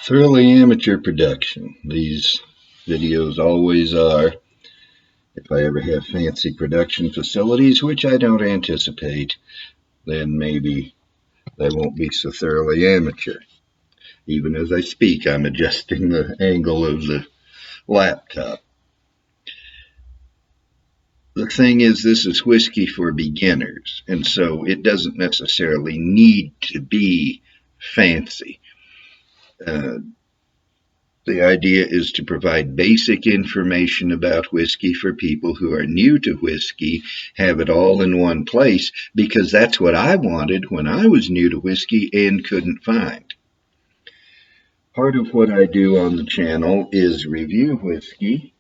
Thoroughly amateur production. These videos always are. If I ever have fancy production facilities, which I don't anticipate, then maybe they won't be so thoroughly amateur. Even as I speak, I'm adjusting the angle of the laptop. The thing is, this is whiskey for beginners, and so it doesn't necessarily need to be fancy. The idea is to provide basic information about whiskey for people who are new to whiskey, have it all in one place, because that's what I wanted when I was new to whiskey and couldn't find. Part of what I do on the channel is review whiskey.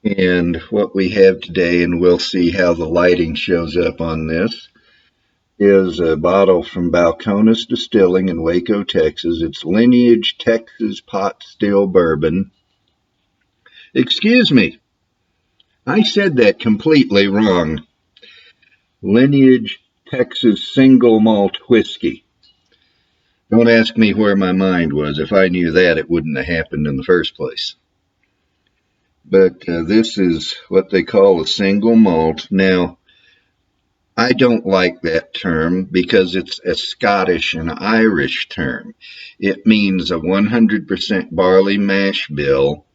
And what we have today, and we'll see how the lighting shows up on this, is a bottle from Balcones Distilling in Waco, Texas. It's Lineage Texas Pot Still Bourbon. Excuse me, I said that completely wrong. Lineage Texas Single Malt Whiskey. Don't ask me where my mind was. If I knew that, it wouldn't have happened in the first place. But this is what they call a single malt. Now, I don't like that term because it's a Scottish and Irish term. It means a 100% barley mash bill.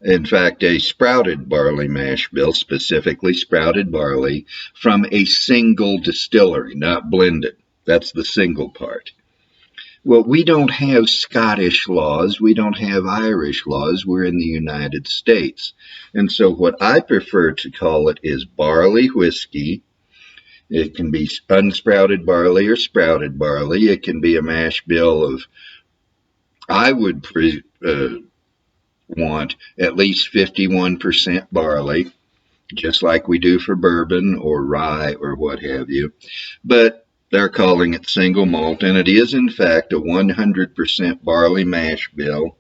In fact, a sprouted barley mash bill, specifically sprouted barley, from a single distillery, not blended. That's the single part. Well, we don't have Scottish laws. We don't have Irish laws. We're in the United States. And so what I prefer to call it is barley whiskey. It can be unsprouted barley or sprouted barley. It can be a mash bill of, I would want at least 51% barley, just like we do for bourbon or rye or what have you. But they're calling it single malt, and it is in fact a 100% barley mash bill.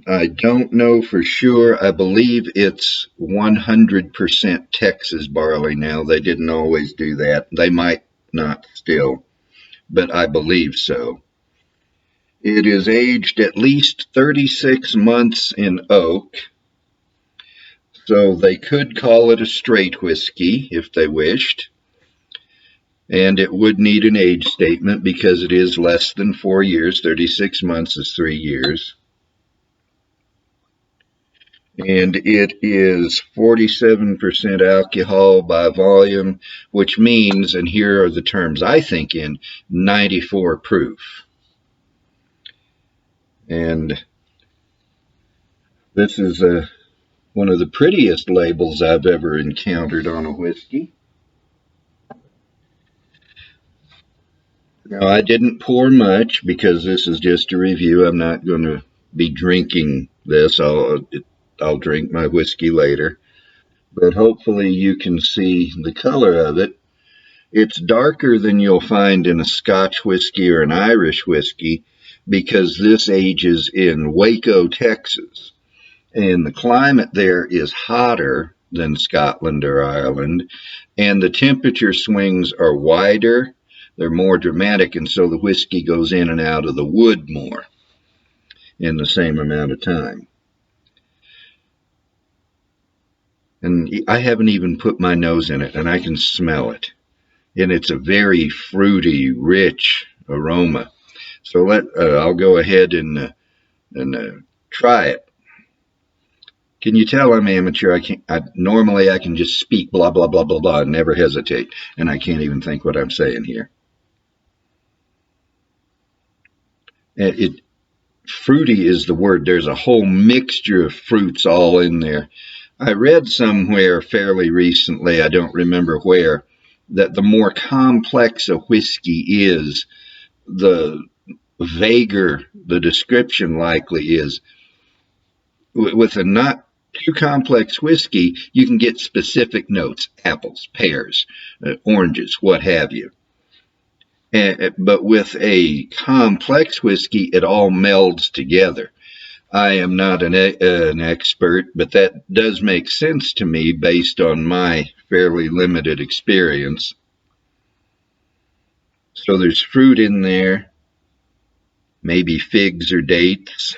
I don't know for sure. I believe it's 100% Texas barley now. They didn't always do that. They might not still, but I believe so. It is aged at least 36 months in oak, so they could call it a straight whiskey if they wished. And it would need an age statement because it is less than 4 years. 36 months is 3 years. And it is 47% alcohol by volume, which means, and here are the terms I think in, 94 proof. And this is one of the prettiest labels I've ever encountered on a whiskey. Now, I didn't pour much because this is just a review. I'm not going to be drinking this. I'll drink my whiskey later. But hopefully you can see the color of it. It's darker than you'll find in a Scotch whiskey or an Irish whiskey because this ages in Waco, Texas. And the climate there is hotter than Scotland or Ireland. And the temperature swings are wider. They're more dramatic, and so the whiskey goes in and out of the wood more in the same amount of time. And I haven't even put my nose in it, and I can smell it. And it's a very fruity, rich aroma. So I'll go ahead and try it. Can you tell I'm amateur? Normally I can just speak blah, blah, blah, blah, blah, and never hesitate. And I can't even think what I'm saying here. Fruity is the word. There's a whole mixture of fruits all in there. I read somewhere fairly recently, I don't remember where, that the more complex a whiskey is, the vaguer the description likely is. With a not too complex whiskey, you can get specific notes, apples, pears, oranges, what have you. But with a complex whiskey, it all melds together. I am not an expert, but that does make sense to me based on my fairly limited experience. So there's fruit in there, maybe figs or dates.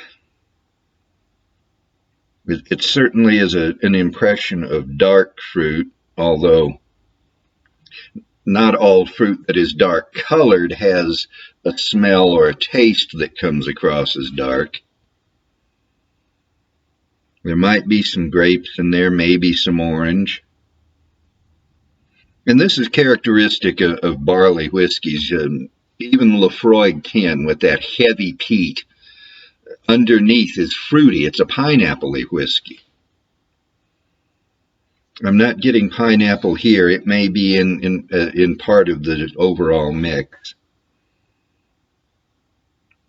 It certainly is an impression of dark fruit, although not all fruit that is dark colored has a smell or a taste that comes across as dark. There might be some grapes in there, maybe some orange. And this is characteristic of barley whiskeys. Even Lafroig 10 with that heavy peat underneath is fruity. It's a pineapple-y whiskey. I'm not getting pineapple here. It may be in part of the overall mix.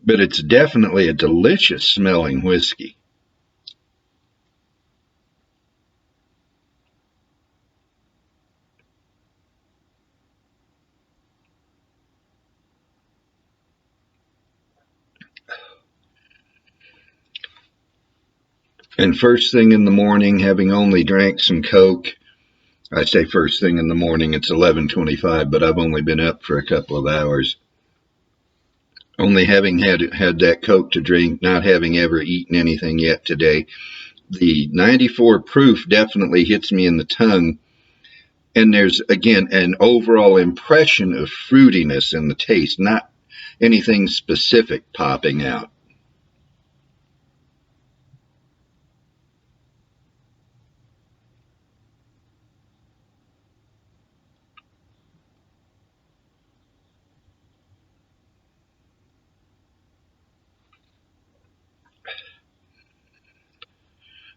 But it's definitely a delicious smelling whiskey. And first thing in the morning, having only drank some Coke, I say first thing in the morning, it's 11:25, but I've only been up for a couple of hours. Only having had that Coke to drink, not having ever eaten anything yet today, the 94 proof definitely hits me in the tongue. And there's, again, an overall impression of fruitiness in the taste, not anything specific popping out.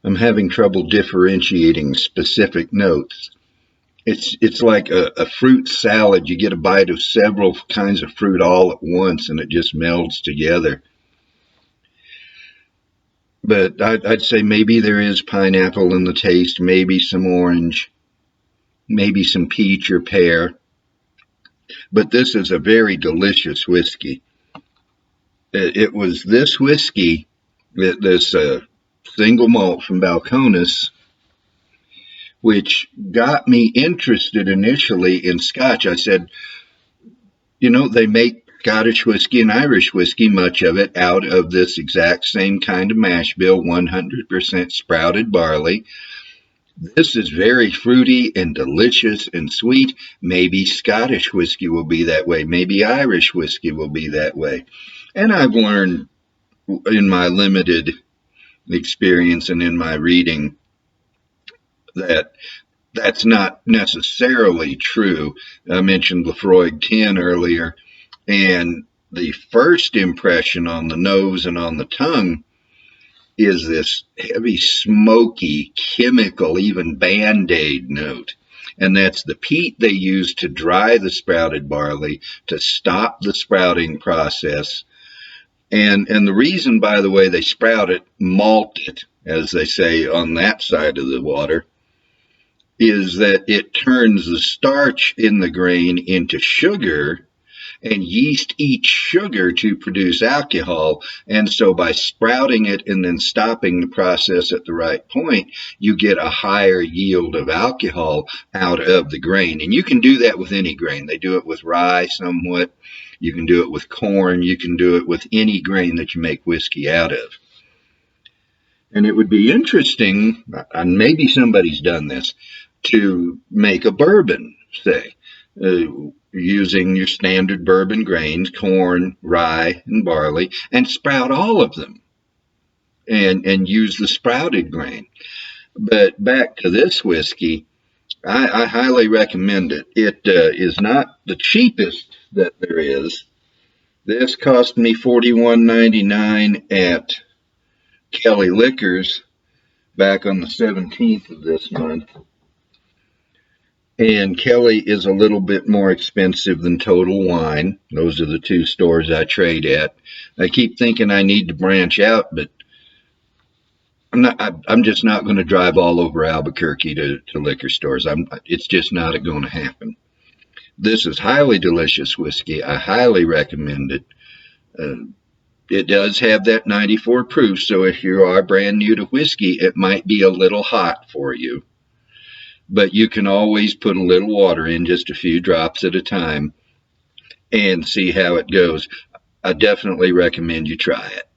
I'm having trouble differentiating specific notes. It's like a fruit salad. You get a bite of several kinds of fruit all at once, and it just melds together. But I'd say maybe there is pineapple in the taste, maybe some orange, maybe some peach or pear. But this is a very delicious whiskey. It was this whiskey, this single malt from Balcones, which got me interested initially in Scotch. I said, they make Scottish whiskey and Irish whiskey, much of it out of this exact same kind of mash bill, 100% sprouted barley. This is very fruity and delicious and sweet. Maybe Scottish whiskey will be that way. Maybe Irish whiskey will be that way. And I've learned in my limited experience and in my reading that that's not necessarily true. I mentioned Lafroig 10 earlier, and the first impression on the nose and on the tongue is this heavy, smoky, chemical, even Band-Aid note. And that's the peat they use to dry the sprouted barley, to stop the sprouting process. And the reason, by the way, they sprout it, malt it, as they say on that side of the water, is that it turns the starch in the grain into sugar, and yeast eats sugar to produce alcohol. And so by sprouting it and then stopping the process at the right point, you get a higher yield of alcohol out of the grain. And you can do that with any grain. They do it with rye somewhat. You can do it with corn. You can do it with any grain that you make whiskey out of. And it would be interesting, and maybe somebody's done this, to make a bourbon, say, using your standard bourbon grains, corn, rye, and barley, and sprout all of them and use the sprouted grain. But back to this whiskey, I highly recommend it. It is not the cheapest that there is. This cost me $41.99 at Kelly Liquors back on the 17th of this month. And Kelly is a little bit more expensive than Total Wine. Those are the two stores I trade at. I keep thinking I need to branch out, but I'm just not going to drive all over Albuquerque to liquor stores. It's just not going to happen. This is highly delicious whiskey. I highly recommend it. It does have that 94 proof, so if you are brand new to whiskey, it might be a little hot for you. But you can always put a little water in, just a few drops at a time, and see how it goes. I definitely recommend you try it.